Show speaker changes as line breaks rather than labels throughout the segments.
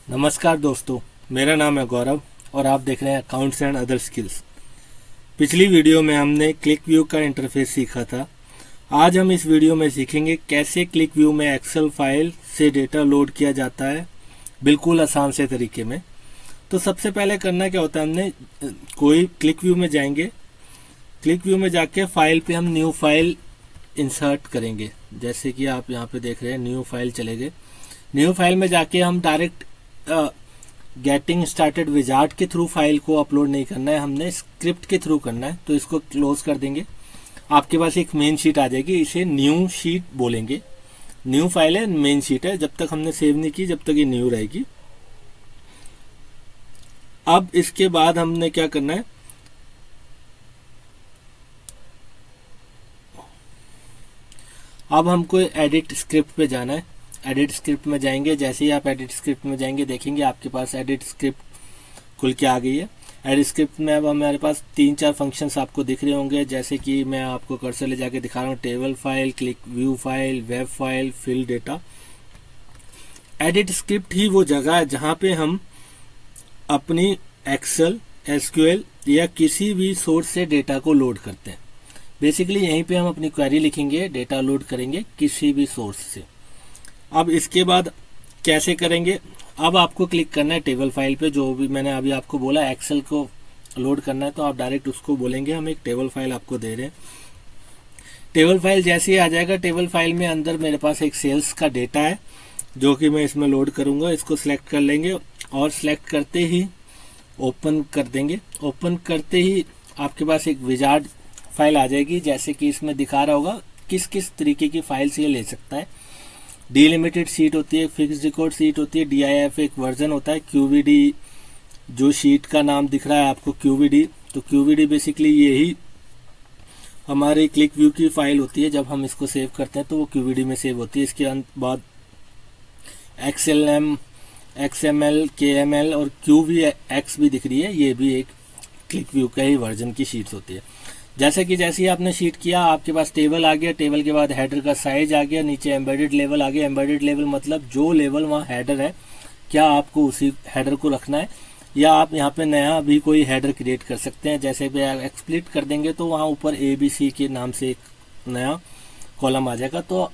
नमस्कार दोस्तों, मेरा नाम है गौरव और आप देख रहे हैं अकाउंट्स एंड अदर स्किल्स। पिछली वीडियो में हमने क्लिक व्यू का इंटरफेस सीखा था। आज हम इस वीडियो में सीखेंगे कैसे क्लिक व्यू में एक्सेल फाइल से डेटा लोड किया जाता है, बिल्कुल आसान से तरीके में। तो सबसे पहले करना क्या होता है, हमने कोई क्लिक व्यू में जाएंगे। क्लिक व्यू में जाके फाइल पे हम न्यू फाइल इंसर्ट करेंगे। जैसे कि आप यहाँ पे देख रहे हैं, न्यू फाइल चले गए। न्यू फाइल में जाके हम डायरेक्ट गेटिंग स्टार्टेड विजार्ड के थ्रू फाइल को अपलोड नहीं करना है, हमने स्क्रिप्ट के थ्रू करना है। तो इसको क्लोज कर देंगे। आपके पास एक मेन शीट आ जाएगी, इसे न्यू शीट बोलेंगे। न्यू फाइल है, मेन शीट है, जब तक हमने सेव नहीं की जब तक ये न्यू रहेगी। अब इसके बाद हमने क्या करना है, अब हमको एडिट स्क्रिप्ट पे जाना है। एडिट स्क्रिप्ट में जाएंगे। जैसे ही आप एडिट स्क्रिप्ट में जाएंगे देखेंगे आपके पास एडिट स्क्रिप्ट खुल के आ गई है। एडिट स्क्रिप्ट में अब हमारे पास 3-4 फंक्शंस आपको दिख रहे होंगे। जैसे कि मैं आपको कर्सर ले जाके दिखा रहा हूँ, table file, click view file, web file, fill data. Edit script ही वो जगह है जहाँ पे हम अपनी एक्सेल, एसक्यूएल या किसी भी सोर्स से डेटा को लोड करते हैं। बेसिकली यहीं पे हम अपनी क्वेरी लिखेंगे, डेटा लोड करेंगे किसी भी सोर्स से। अब इसके बाद कैसे करेंगे, अब आपको क्लिक करना है टेबल फाइल पे। जो भी मैंने अभी आपको बोला, एक्सेल को लोड करना है तो आप डायरेक्ट उसको बोलेंगे। हम एक टेबल फाइल आपको दे रहे हैं। टेबल फाइल जैसे ही आ जाएगा, टेबल फाइल में अंदर मेरे पास एक सेल्स का डेटा है जो कि मैं इसमें लोड करूंगा। इसको सिलेक्ट कर लेंगे और सिलेक्ट करते ही ओपन कर देंगे। ओपन करते ही आपके पास एक विजार्ड फाइल आ जाएगी। जैसे कि इसमें दिखा रहा होगा किस किस तरीके की फाइल से ये ले सकता है। डिलिमिटेड शीट होती है, फिक्स्ड रिकॉर्ड शीट होती है, DIF एक वर्जन होता है, QVD जो शीट का नाम दिख रहा है आपको QVD, तो QVD बेसिकली यही हमारे क्लिक व्यू की फाइल होती है। जब हम इसको सेव करते हैं तो वो QVD में सेव होती है। इसके बाद XLM, XML, KML और QVX भी दिख रही है। ये भी एक क्लिक व्यू का ही वर्जन की शीट्स होती है। जैसे ही आपने शीट किया, आपके पास टेबल आ गया। टेबल के बाद हेडर का साइज आ गया, नीचे एम्बेडेड लेवल आ गया। एम्बेडेड लेवल मतलब जो लेवल वहाँ हेडर है, क्या आपको उसी हेडर को रखना है या आप यहाँ पे नया भी कोई हेडर क्रिएट कर सकते हैं। जैसे भी आप एक्सप्लिट कर देंगे तो वहाँ ऊपर ABC के नाम से एक नया कॉलम आ जाएगा। तो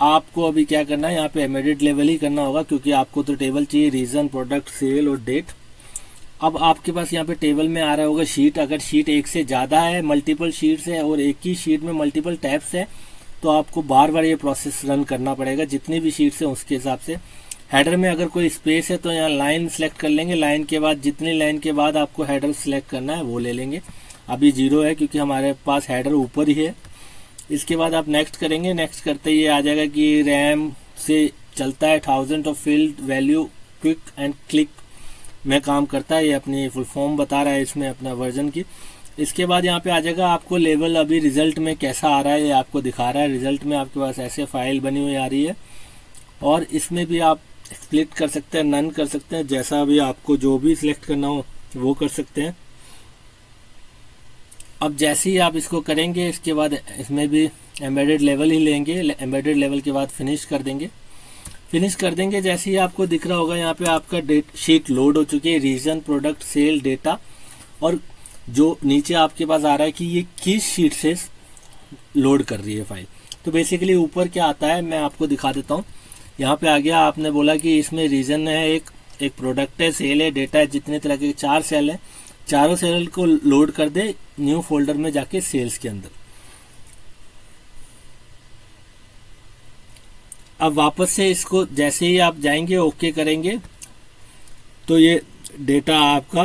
आपको अभी क्या करना है, यहाँ पे एम्बेडेड लेवल ही करना होगा क्योंकि आपको तो टेबल चाहिए, रीजन, प्रोडक्ट, सेल और डेट। अब आपके पास यहाँ पे टेबल में आ रहा होगा शीट। अगर शीट एक से ज़्यादा है, मल्टीपल शीट्स है और एक ही शीट में मल्टीपल टैब्स है, तो आपको बार बार ये प्रोसेस रन करना पड़ेगा। जितनी भी शीट्स है उसके हिसाब से। हेडर में अगर कोई स्पेस है तो यहाँ लाइन सेलेक्ट कर लेंगे। लाइन के बाद जितनी लाइन के बाद आपको हेडर सेलेक्ट करना है वो ले लेंगे। अभी 0 है क्योंकि हमारे पास हेडर ऊपर ही है। इसके बाद आप नेक्स्ट करेंगे। नेक्स्ट करते ही आ जाएगा कि रैम से चलता है, 1000 of field value quick and click में काम करता है। ये अपनी फुल फॉर्म बता रहा है इसमें अपना वर्जन की। इसके बाद यहाँ पे आ जाएगा आपको लेवल अभी रिजल्ट में कैसा आ रहा है, ये आपको दिखा रहा है। रिजल्ट में आपके पास ऐसे फाइल बनी हुई आ रही है और इसमें भी आप स्प्लिट कर सकते हैं, नन कर सकते हैं, जैसा भी आपको जो भी सिलेक्ट करना हो वो कर सकते हैं। अब जैसे ही आप इसको करेंगे, इसके बाद इसमें भी एम्बेडेड लेवल ही लेंगे। एम्बेडेड लेवल के बाद फिनिश कर देंगे। फिनिश कर देंगे जैसे ही आपको दिख रहा होगा यहाँ पे आपका शीट लोड हो चुकी है, रीजन, प्रोडक्ट, सेल, डेटा। और जो नीचे आपके पास आ रहा है कि ये किस शीट से लोड कर रही है फाइल। तो बेसिकली ऊपर क्या आता है मैं आपको दिखा देता हूँ। यहाँ पे आ गया, आपने बोला कि इसमें रीजन है, एक प्रोडक्ट है, सेल है, डेटा है, जितने तरह के 4 सेल है। चारों सेल को लोड कर दे न्यू फोल्डर में जाके सेल्स के अंदर। अब वापस से इसको जैसे ही आप जाएंगे, ओके करेंगे, तो ये डेटा आपका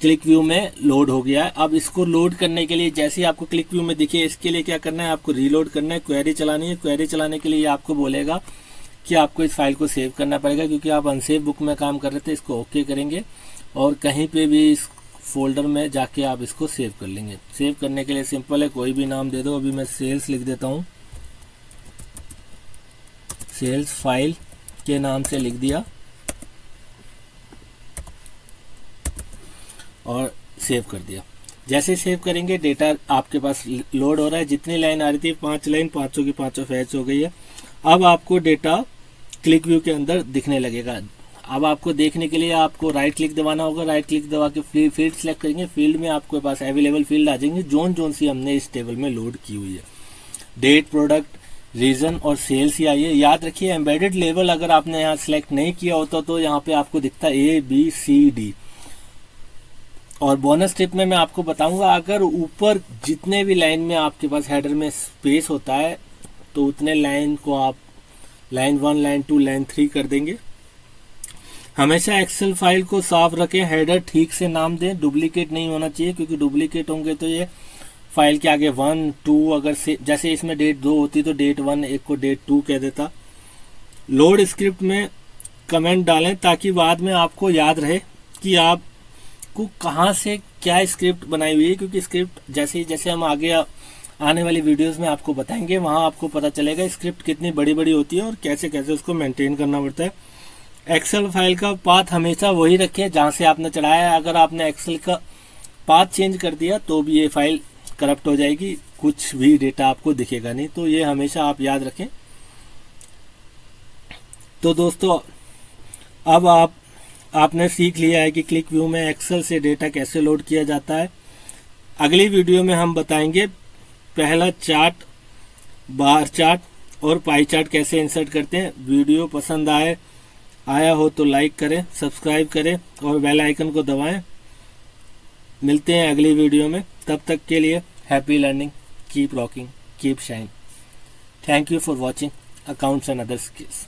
क्लिक व्यू में लोड हो गया है। अब इसको लोड करने के लिए जैसे ही आपको क्लिक व्यू में दिखे, इसके लिए क्या करना है, आपको रीलोड करना है, क्वेरी चलानी है। क्वेरी चलाने के लिए आपको बोलेगा कि आपको इस फाइल को सेव करना पड़ेगा क्योंकि आप अनसेव बुक में काम कर रहे थे। इसको ओके करेंगे और कहीं पे भी इस फोल्डर में जाके आप इसको सेव कर लेंगे। सेव करने के लिए सिंपल है, कोई भी नाम दे दो। अभी मैं सेल्स लिख देता हूँ, सेल्स फाइल के नाम से लिख दिया और सेव कर दिया। जैसे सेव करेंगे डेटा आपके पास लोड हो रहा है। जितनी लाइन आ रही थी 5 लाइन, 500 की 500 फैच हो गई है। अब आपको डेटा क्लिक व्यू के अंदर दिखने लगेगा। अब आपको देखने के लिए आपको राइट क्लिक दबाना होगा। राइट क्लिक दबा के फील्ड सेलेक्ट करेंगे। फील्ड में आपके पास अवेलेबल फील्ड आ जाएंगे जोन सी हमने इस टेबल में लोड की हुई है। डेट, प्रोडक्ट, रीजन और सेल्स ही आई है। याद रखिए एम्बेडेड लेवल अगर आपने यहाँ सिलेक्ट नहीं किया होता तो यहाँ पे आपको दिखता है ABCD। और बोनस टिप में मैं आपको बताऊंगा, अगर ऊपर जितने भी लाइन में आपके पास हेडर में स्पेस होता है तो उतने लाइन को आप लाइन 1, लाइन 2, लाइन 3 कर देंगे। हमेशा एक्सेल फाइल को साफ रखें, हेडर ठीक से नाम दें, डुप्लीकेट नहीं होना चाहिए, क्योंकि डुप्लीकेट होंगे तो ये फाइल के आगे 1, 2 अगर से जैसे इसमें डेट 2 होती तो डेट 1 एक को डेट 2 कह देता। लोड स्क्रिप्ट में कमेंट डालें ताकि बाद में आपको याद रहे कि आपको कहाँ से क्या स्क्रिप्ट बनाई हुई है, क्योंकि स्क्रिप्ट जैसे जैसे हम आगे आने वाली वीडियोस में आपको बताएंगे वहां आपको पता चलेगा स्क्रिप्ट कितनी बड़ी बड़ी होती है और कैसे कैसे उसको मेंटेन करना पड़ता है। एक्सेल फाइल का पाथ हमेशा वही रखें जहां से आपने चढ़ाया है। अगर आपने एक्सेल का पाथ चेंज कर दिया तो भी ये फाइल करप्ट हो जाएगी, कुछ भी डेटा आपको दिखेगा नहीं, तो ये हमेशा आप याद रखें। तो दोस्तों अब आपने सीख लिया है कि क्लिक व्यू में एक्सेल से डेटा कैसे लोड किया जाता है। अगली वीडियो में हम बताएंगे पहला चार्ट, बार चार्ट और पाई चार्ट कैसे इंसर्ट करते हैं। वीडियो पसंद आया हो तो लाइक करें, सब्सक्राइब करें और बेल आइकन को दबाएं। मिलते हैं अगली वीडियो में, तब तक के लिए happy learning, keep rocking, keep shine. Thank you for watching accounts and other skills.